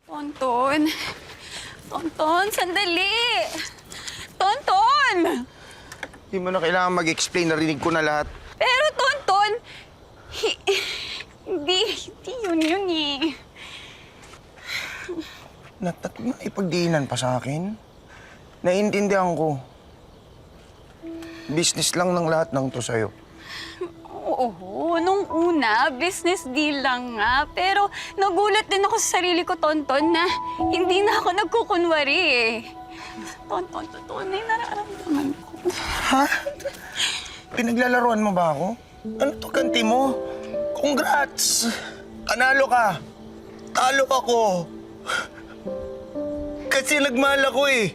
Tonton! Tonton, sandali! Tonton! Hindi mo na kailangan mag-explain. Narinig ko na lahat. Pero, Tonton, hindi yun eh. Ipagdiinan pa sa akin. Naiintindihan ko. Business lang ng lahat ng to sa'yo. Oo, nung una, business deal lang nga. Pero nagulat din ako sa sarili ko, Tonton, na hindi na ako nagkukunwari eh. Tonton, totoo na yung nararamdaman ko. Ha? Pinaglalaruan mo ba ako? Ano to ganti mo? Congrats! Panalo ka! Talo ako! Kasi nagmahal ako eh.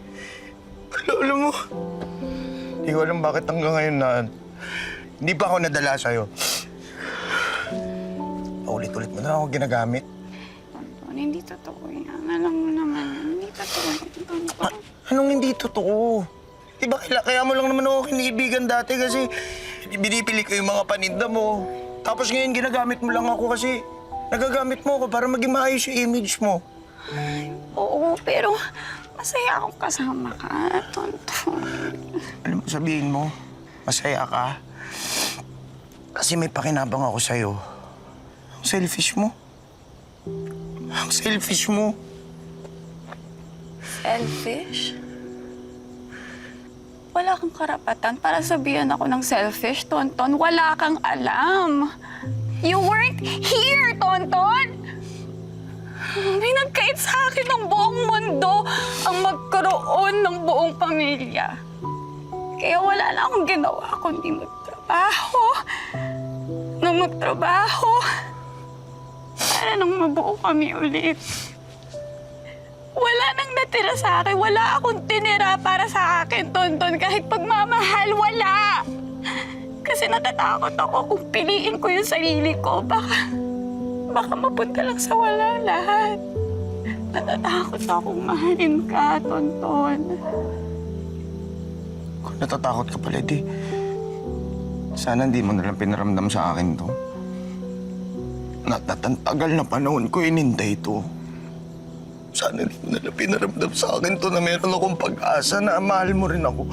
Alam mo, hindi ko alam bakit hanggang ngayon na hindi pa ako nadala sa'yo. Paulit-ulit mo na ako ginagamit. Tonton, hindi totoo yan. Alam mo naman, hindi totoo yan, Tonton. Anong hindi totoo? Diba kaya mo lang naman ako kiniibigan dati kasi binipili ko yung mga paninda mo. Tapos ngayon ginagamit mo lang ako kasi nagagamit mo ako para maging maayos yung image mo. Oo, pero masaya akong kasama ka, Tonton. Alam mo, sabihin mo, masaya ka. Kasi may pakinabang ako sa'yo. Ang selfish mo. Ang selfish mo. Selfish? Wala kang karapatan para sabihan ako ng selfish, Tonton. Wala kang alam. You weren't here, Tonton! May nagkait sa akin ng buong mundo ang magkaroon ng buong pamilya. Kaya wala na akong ginawa kundi magtrabaho. Nang magtrabaho, para nang mabuo kami ulit. Wala nang natira sa akin. Wala akong tinira para sa akin, Tonton. Kahit pagmamahal, wala. Kasi natatakot ako kung piliin ko yung sarili ko. Baka mapunta lang sa wala lahat. Natatakot akong mahalin ka, Tonton. Kung natatakot ka pala, di. Sana hindi mo nalang pinaramdam sa akin to. Tagal na panahon ko inintay to. Sana hindi mo nalang pinaramdam sa akin to na meron akong pag-asa na mahal mo rin ako.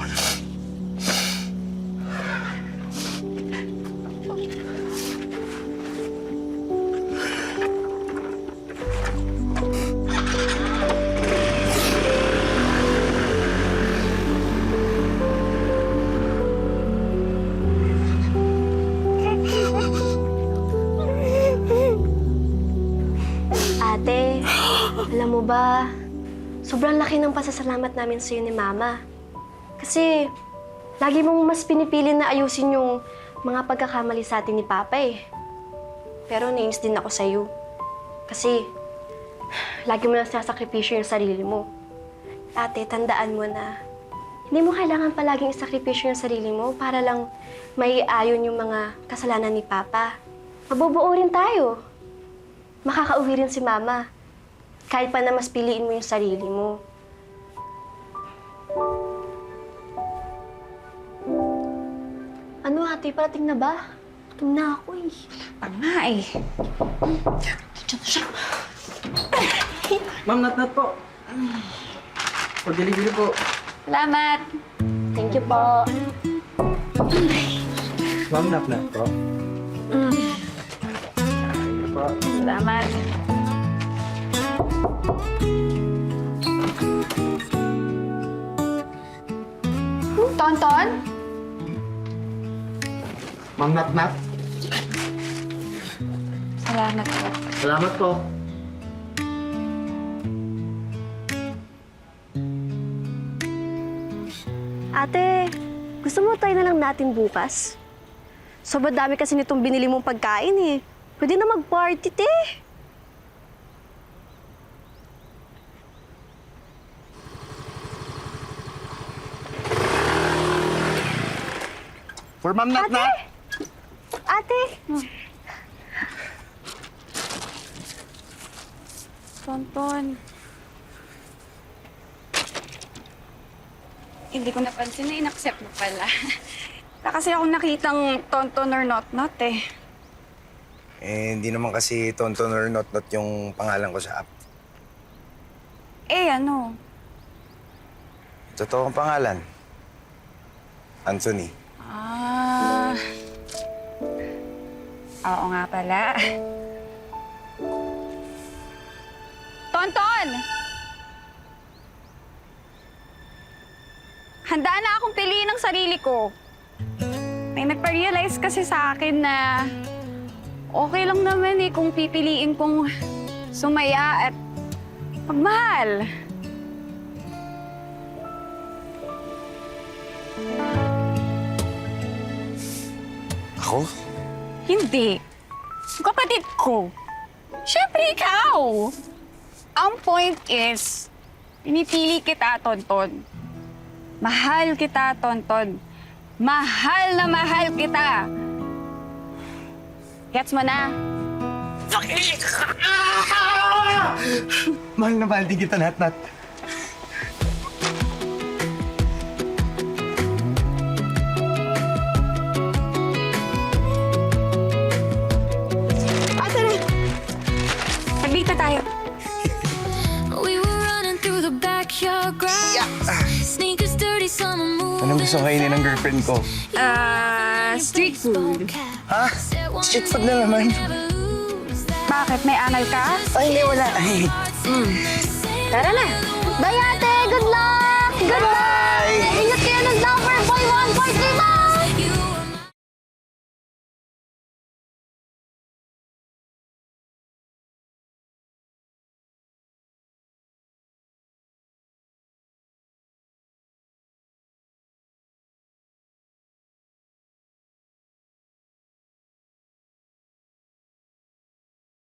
Ate, alam mo ba, sobrang laki ng pasasalamat namin sa'yo ni Mama. Kasi lagi mong mas pinipili na ayusin yung mga pagkakamali sa atin ni Papa eh. Pero nainis din ako sa'yo. Kasi lagi mo lang sinasakripisyo yung sarili mo. Ate, tandaan mo na hindi mo kailangan palaging isakripisyo yung sarili mo para lang maiayon yung mga kasalanan ni Papa. Mabubuo rin tayo. Makakauwi rin si Mama. Kahit pa na mas piliin mo yung sarili mo. Ano ate, parating na ba? Gutom na ako eh. Tanga eh. Diyan na siya. Ma'am, nat po. Pag-delivery po. Salamat. Thank you po. Ma'am, nat po. Thank you po. Salamat. Tonton? Ma'am, nat. Salamat po. Salamat po. Ate, gusto mo try na lang natin bukas? Sobrang dami kasi nitong binili mong pagkain eh. Pwede na mag-party, te. For Ma'am Nat. Ate! Tonton. Hindi ko napansin na in-accept mo pala. Wala kasi akong nakitang Tonton or Not eh. Eh, hindi naman kasi Tonton or Not yung pangalan ko sa app. Ano? Totoong pangalan. Anthony. Oo nga pala. Tonton! Handa na akong piliin ang sarili ko. May nagpa-realize kasi sa akin na okay lang naman kung pipiliin kong sumaya at magmahal. Ako? Hindi. Kapatid ko. Siyempre ikaw. Ang point is, pinipili kita, Tonton. Mahal kita, Tonton. Mahal na mahal kita. Gets mo na? Mahal na mahal din kita, Nat. Pagbita tayo. We were running through the backyard grass. Sneakers dirty, summer moon. Anong gusto kainin ng girlfriend ko? Street food. Ha? Street food na naman. Bakit? May angal ka? Ay, hindi, wala. Ay. Tara na! Bye, ate! Good luck! Good luck! Bye! Ingat kayo ng Lover Boy 145!